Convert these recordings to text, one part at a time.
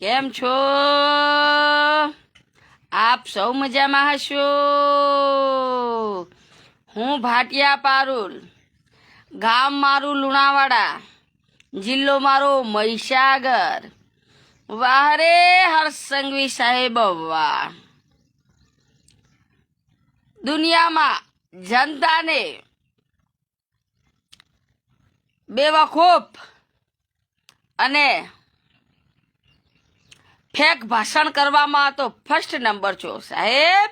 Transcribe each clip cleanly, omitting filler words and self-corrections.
કેમ છો? આપ સૌ મજામાં હશો? હું ભાટિયા પારુલ, ગામ મારું લુણાવાડા, જિલ્લો મારો મહીસાગર. વાહ રે હરસંઘવી સાહેબ વાહ. દુનિયામાં જનતાને બેવકૂફ અને ફેક ભાષણ કરવામાં તો ફર્સ્ટ નંબર છો સાહેબ.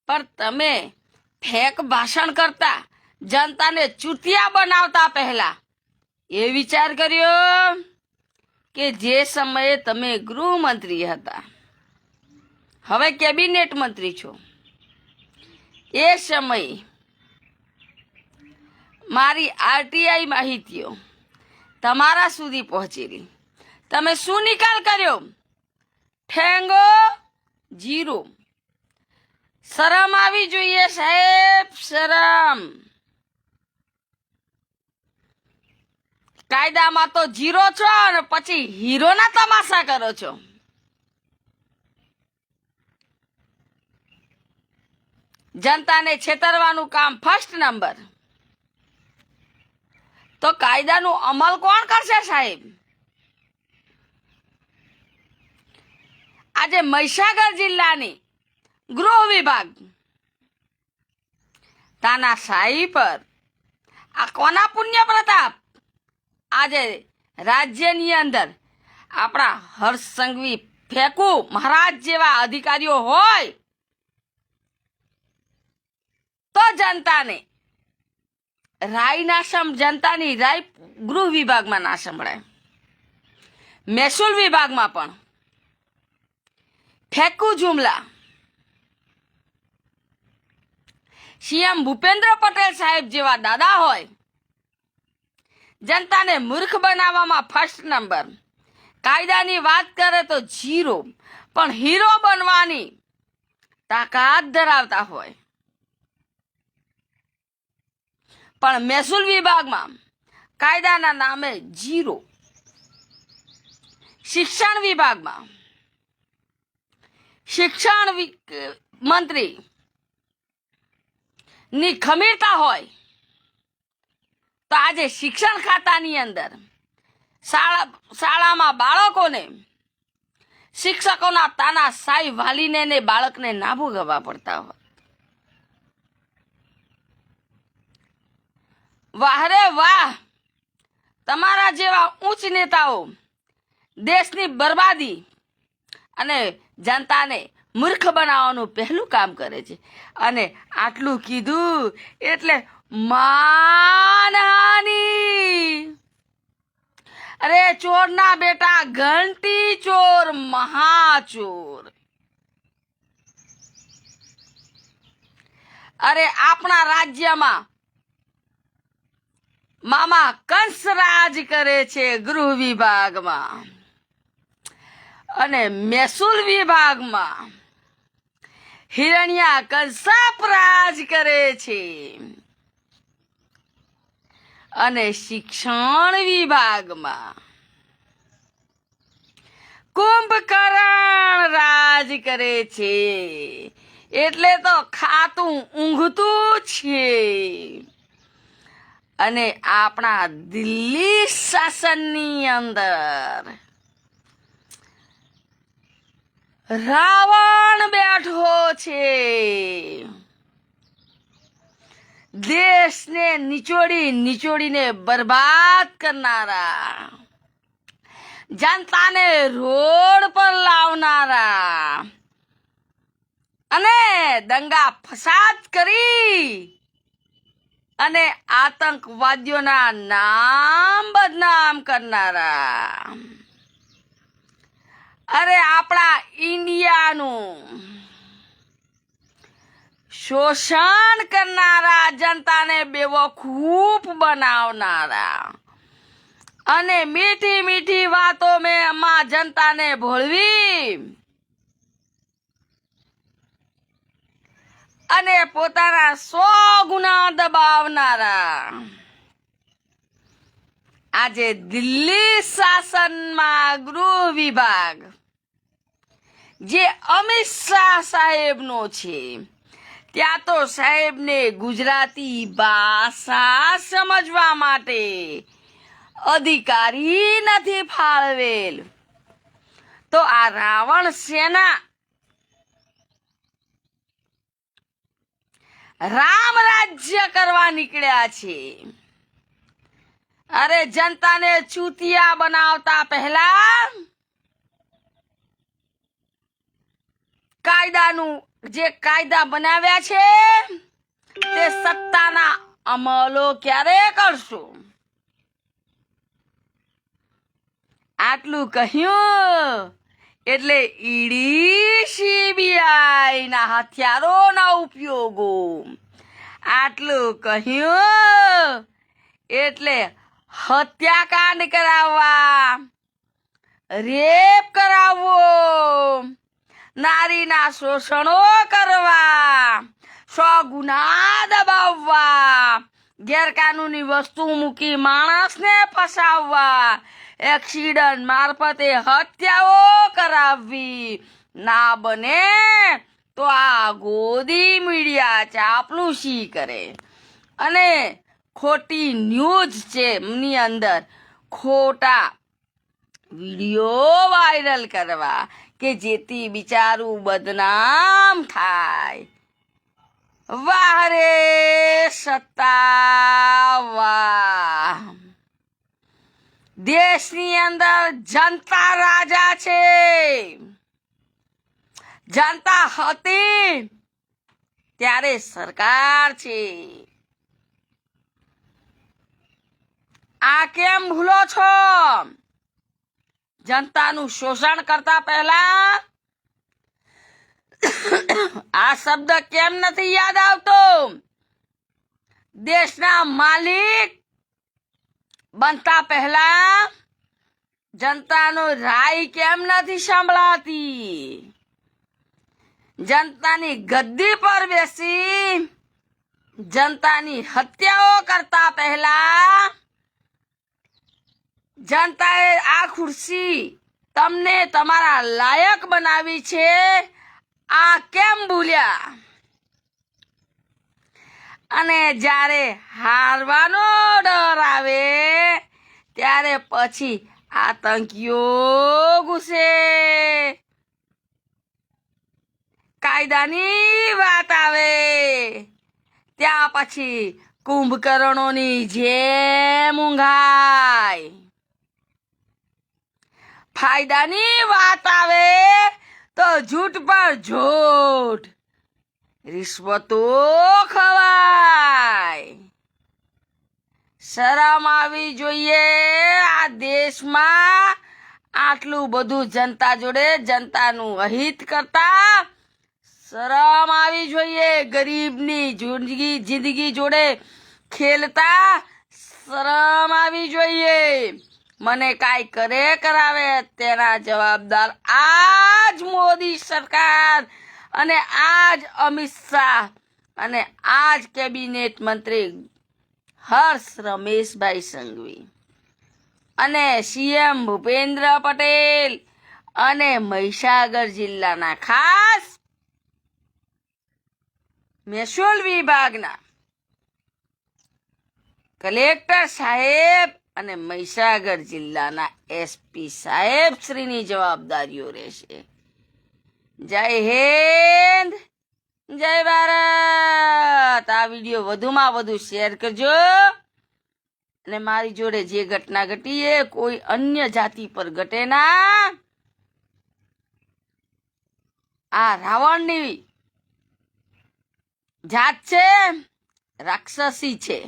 પણ તમે ફેક ભાષણ કરતા જનતાને ચૂતિયા બનાવતા પહેલા એ વિચાર કર્યો કે જે સમયે તમે ગૃહમંત્રી હતા, હવે કેબિનેટ મંત્રી છો, એ સમયે મારી આરટીઆઈ માહિતીઓ તમારા સુધી પહોંચેલી. તમે શું નિકાલ કર્યો? ઠેંગો જીરો. શરમ આવી જોઈએ સાહેબ, શરમ. કાયદામાં તો જીરો છો અને પછી હીરોના તમાશા કરો છો. જનતાને છેતરવાનું કામ ફર્સ્ટ નંબર. તો કાયદાનું અમલ કોણ કરશે સાહેબ? આજે મહીસાગર જિલ્લાની ગૃહ વિભાગ તાનાશાહી પર આ કોના પુણ્ય પ્રતાપ આજે રાજ્યની અંદર આપણા હર્ષસંઘવી ફેંકુ મહારાજ જેવા અધિકારીઓ હોય તો જનતાની રાય ગૃહ વિભાગમાં ના સંભળાય. મહેસૂલ વિભાગમાં પણ ફેંકુ જુમલા. સીએમ ભૂપેન્દ્ર પટેલ સાહેબ જેવા દાદા હોય, જનતાને મૂર્ખ બનાવવામાં ફર્સ્ટ નંબર. કાયદાની વાત કરે તો જીરો, પણ હીરો બનવાની તાકાત ધરાવતા હોય. પણ મહેસૂલ વિભાગમાં કાયદાના નામે જીરો. શિક્ષણ વિભાગમાં શિક્ષણ મંત્રી ની ખમીરતા હોય તો આજે શિક્ષણ ખાતાની અંદર શાળામાં બાળકોને શિક્ષકોના તાનાશાહી વાલીને બાળકને ના ભોગવવા પડતા હોય. વાહ રે વાહ. તમારા જેવા ઉચ્ચ નેતાઓ દેશની બરબાદી અને જનતાને મૂર્ખ બનાવવાનું પહેલું કામ કરે છે. અને આટલું કીધું એટલે માનહાનિ. અરે ચોરના બેટા, ઘંટી ચોર, મહાચોર. અરે આપણા રાજ્યમાં મામા કંસ રાજ કરે છે ગૃહ વિભાગમાં, અને મહેસૂલ વિભાગમાં હિરણ્યા કશ્યપ રાજ કરે છે, અને શિક્ષણ વિભાગમાં કુંભકર્ણ રાજ કરે છે. એટલે તો ખાતું ઊંઘતું છે. અને આપણા દિલ્હી શાસનની અંદર રાવણ બેઠો છે. દેશને નિચોડીને બરબાદ કરનારા, જનતાને રોડ પર લાવનારા અને દંગા ફસાદ કરી અને આતંકવાદીઓના નામ બદનામ કરનારા. અરે આપણા ઇન્ડિયાનું શોષણ કરનારા, જનતાને બેવકૂફ બનાવનારા અને મીઠી મીઠી વાતો માં જનતાને ભોળવી અને પોતાના 100 ગુના દબાવનારા આજે દિલ્હી શાસનમાં ગૃહ વિભાગ જે અમિત શાહ સાહેબનો છે, ત્યાં તો સાહેબને ગુજરાતી ભાષા સમજવા માટે અધિકારી નથી ફાળવેલ. તો આ રાવણ સેના રામ રાજ્ય કરવા નીકળ્યા છે. અરે જનતાને ચૂતિયા બનાવતા પહેલા કાયદા બનાવ્યા છે તે સત્તાના અમલો ક્યારે કરશો? આટલું કહ્યું એટલે ઈડી સીબીઆઈ ના હથિયારોના ઉપયોગો. આટલું કહ્યું એટલે હત્યાકાંડ કરાવવા, રેપ કરાવવો, નારીના શોષણો કરવા, 100 ગુના દબાવવા, ગેરકાનૂની વસ્તુ મૂકી માણસને ફસાવવા, એક્સિડન્ટ મારફતે હત્યાઓ કરાવવી. ના બને તો આ ગોદી મીડિયા ચાપલુસી કરે અને ખોટી ન્યૂઝ છે એમની અંદર ખોટા વિડીયો વાયરલ કરવા કે જેથી બિચારું બદનામ થાય. વાહ રે સત્તા વાહ! દેશની અંદર જનતા રાજા છે. જનતા હતી ત્યારે સરકાર છે. આ કેમ ભૂલો છો? જનતાનું શોષણ કરતા પહેલા આ શબ્દ કેમ નથી યાદ આવતો? દેશના માલિક બનતા પહેલા જનતાનો રાય કેમ નથી સંભળાતી? જનતાની ગદ્દી પર બેસી જનતાની હત્યાઓ કરતા પહેલા જનતાએ આ ખુરશી તમને તમારા લાયક બનાવી છે, આ કેમ ભૂલ્યા? અને જ્યારે હારવાનો ડર આવે ત્યારે પછી આતંકીઓ ઘૂસે. કાયદાની વાત આવે ત્યાં પછી કુંભકર્ણોની જેમ ઊંઘાય. ફાયદાની વાત આવે તો જૂઠ પર જૂઠ, રિશ્વતો ખવાય. શરમ આવી જોઈએ આ દેશમાં આટલું બધું જનતા જોડે જનતાનું અહિત કરતા. શરમ આવી જોઈએ ગરીબની જિંદગી જોડે ખેલતા. શરમ આવી જોઈએ. મને કાંઈ કરે કરાવે તેના જવાબદાર આજ મોદી સરકાર અને આજ અમિત શાહ અને આજ કેબિનેટ મંત્રી હર્ષ રમેશભાઈ સંઘવી અને સીએમ ભૂપેન્દ્ર પટેલ અને મહીસાગર જિલ્લાના ખાસ મહેસૂલ વિભાગના કલેક્ટર સાહેબ અને મહીસાગર જિલ્લાના એસપી સાહેબ શ્રીની જવાબદારીઓ રહેશે. જય હિન્દ, જય ભારત. આ વિડીયો વધુમાં વધુ શેર કરજો અને મારી જોડે જે ઘટના ઘટી એ કોઈ અન્ય જાતિ પર ઘટે ના. આ રાવણની જાત છે, રાક્ષસી છે.